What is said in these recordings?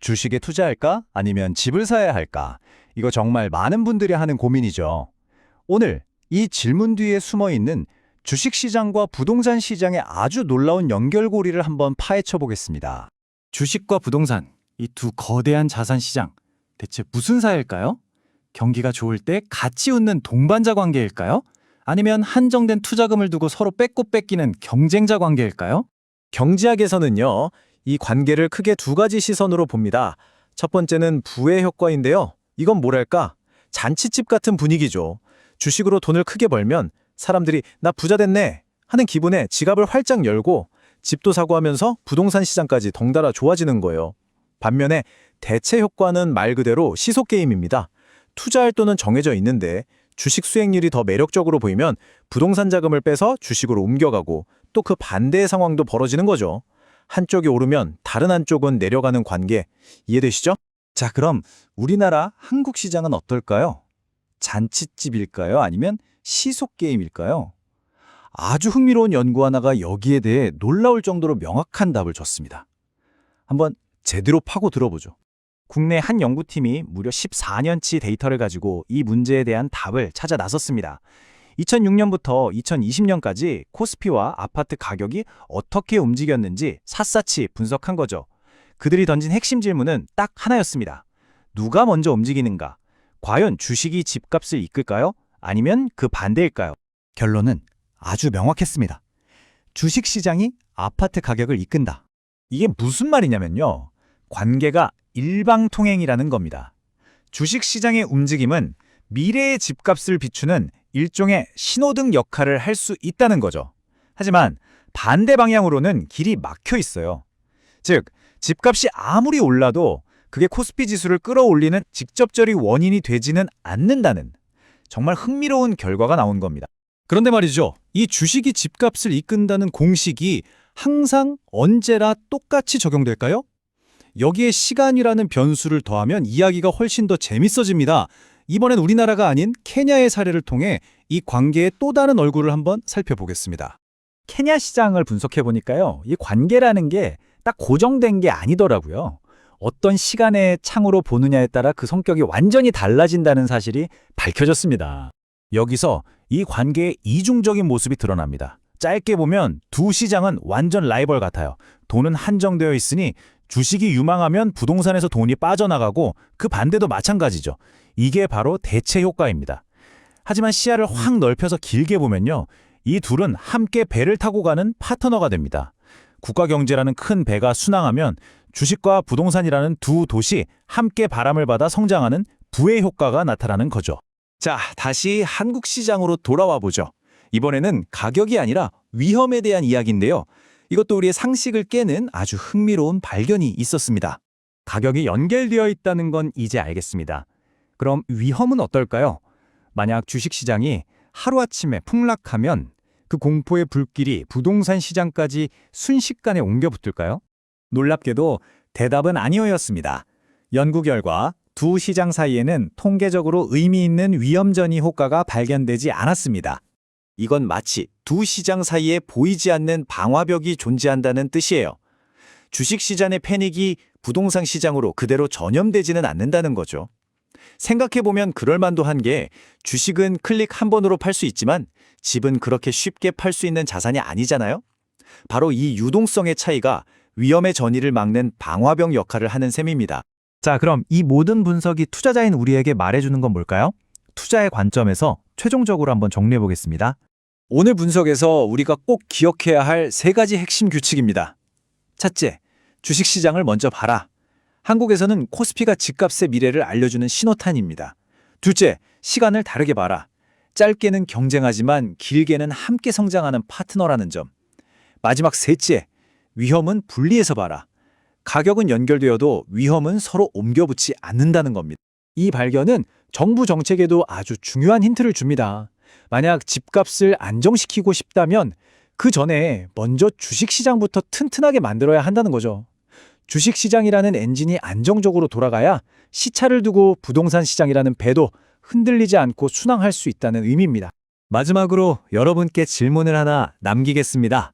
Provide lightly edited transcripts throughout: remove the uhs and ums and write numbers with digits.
주식에 투자할까? 아니면 집을 사야 할까? 이거 정말 많은 분들이 하는 고민이죠. 오늘 이 질문 뒤에 숨어 있는 주식시장과 부동산 시장의 아주 놀라운 연결고리를 한번 파헤쳐 보겠습니다. 주식과 부동산, 이 두 거대한 자산 시장, 대체 무슨 사이일까요? 경기가 좋을 때 같이 웃는 동반자 관계일까요? 아니면 한정된 투자금을 두고 서로 뺏고 뺏기는 경쟁자 관계일까요? 경제학에서는요, 이 관계를 크게 두 가지 시선으로 봅니다. 첫 번째는 부의 효과인데요. 이건 뭐랄까? 잔치집 같은 분위기죠. 주식으로 돈을 크게 벌면 사람들이 나 부자 됐네 하는 기분에 지갑을 활짝 열고 집도 사고 하면서 부동산 시장까지 덩달아 좋아지는 거예요. 반면에 대체 효과는 말 그대로 시속 게임입니다. 투자할 돈은 정해져 있는데 주식 수익률이 더 매력적으로 보이면 부동산 자금을 빼서 주식으로 옮겨가고 또 그 반대의 상황도 벌어지는 거죠. 한쪽이 오르면 다른 한쪽은 내려가는 관계, 이해되시죠? 자, 그럼 우리나라 한국 시장은 어떨까요? 잔치집일까요? 아니면 시속게임일까요? 아주 흥미로운 연구 하나가 여기에 대해 놀라울 정도로 명확한 답을 줬습니다. 한번 제대로 파고 들어보죠. 국내 한 연구팀이 무려 14년치 데이터를 가지고 이 문제에 대한 답을 찾아 나섰습니다. 2006년부터 2020년까지 코스피와 아파트 가격이 어떻게 움직였는지 샅샅이 분석한 거죠. 그들이 던진 핵심 질문은 딱 하나였습니다. 누가 먼저 움직이는가? 과연 주식이 집값을 이끌까요? 아니면 그 반대일까요? 결론은 아주 명확했습니다. 주식시장이 아파트 가격을 이끈다. 이게 무슨 말이냐면요. 관계가 일방통행이라는 겁니다. 주식시장의 움직임은 미래의 집값을 비추는 일종의 신호등 역할을 할 수 있다는 거죠. 하지만 반대 방향으로는 길이 막혀 있어요. 즉, 집값이 아무리 올라도 그게 코스피 지수를 끌어올리는 직접적인 원인이 되지는 않는다는 정말 흥미로운 결과가 나온 겁니다. 그런데 말이죠. 이 주식이 집값을 이끈다는 공식이 항상 언제나 똑같이 적용될까요? 여기에 시간이라는 변수를 더하면 이야기가 훨씬 더 재밌어집니다. 이번엔 우리나라가 아닌 케냐의 사례를 통해 이 관계의 또 다른 얼굴을 한번 살펴보겠습니다. 케냐 시장을 분석해 보니까요. 이 관계라는 게 딱 고정된 게 아니더라고요. 어떤 시간의 창으로 보느냐에 따라 그 성격이 완전히 달라진다는 사실이 밝혀졌습니다. 여기서 이 관계의 이중적인 모습이 드러납니다. 짧게 보면 두 시장은 완전 라이벌 같아요. 돈은 한정되어 있으니 주식이 유망하면 부동산에서 돈이 빠져나가고 그 반대도 마찬가지죠. 이게 바로 대체 효과입니다. 하지만 시야를 확 넓혀서 길게 보면요. 이 둘은 함께 배를 타고 가는 파트너가 됩니다. 국가경제라는 큰 배가 순항하면 주식과 부동산이라는 두 도시 함께 바람을 받아 성장하는 부의 효과가 나타나는 거죠. 자, 다시 한국 시장으로 돌아와 보죠. 이번에는 가격이 아니라 위험에 대한 이야기인데요. 이것도 우리의 상식을 깨는 아주 흥미로운 발견이 있었습니다. 가격이 연결되어 있다는 건 이제 알겠습니다. 그럼 위험은 어떨까요? 만약 주식시장이 하루아침에 폭락하면 그 공포의 불길이 부동산 시장까지 순식간에 옮겨 붙을까요? 놀랍게도 대답은 아니었습니다. 연구 결과 두 시장 사이에는 통계적으로 의미 있는 위험전이 효과가 발견되지 않았습니다. 이건 마치 두 시장 사이에 보이지 않는 방화벽이 존재한다는 뜻이에요. 주식시장의 패닉이 부동산 시장으로 그대로 전염되지는 않는다는 거죠. 생각해보면 그럴만도 한 게 주식은 클릭 한 번으로 팔 수 있지만 집은 그렇게 쉽게 팔 수 있는 자산이 아니잖아요. 바로 이 유동성의 차이가 위험의 전이를 막는 방화벽 역할을 하는 셈입니다. 자, 그럼 이 모든 분석이 투자자인 우리에게 말해주는 건 뭘까요? 투자의 관점에서 최종적으로 한번 정리해보겠습니다. 오늘 분석에서 우리가 꼭 기억해야 할 세 가지 핵심 규칙입니다. 첫째, 주식시장을 먼저 봐라. 한국에서는 코스피가 집값의 미래를 알려주는 신호탄입니다. 둘째, 시간을 다르게 봐라. 짧게는 경쟁하지만 길게는 함께 성장하는 파트너라는 점. 마지막 셋째, 위험은 분리해서 봐라. 가격은 연결되어도 위험은 서로 옮겨붙지 않는다는 겁니다. 이 발견은 정부 정책에도 아주 중요한 힌트를 줍니다. 만약 집값을 안정시키고 싶다면 그 전에 먼저 주식시장부터 튼튼하게 만들어야 한다는 거죠. 주식시장이라는 엔진이 안정적으로 돌아가야 시차를 두고 부동산 시장이라는 배도 흔들리지 않고 순항할 수 있다는 의미입니다. 마지막으로 여러분께 질문을 하나 남기겠습니다.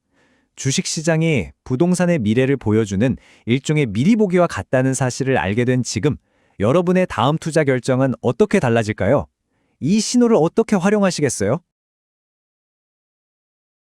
주식시장이 부동산의 미래를 보여주는 일종의 미리 보기와 같다는 사실을 알게 된 지금, 여러분의 다음 투자 결정은 어떻게 달라질까요? 이 신호를 어떻게 활용하시겠어요?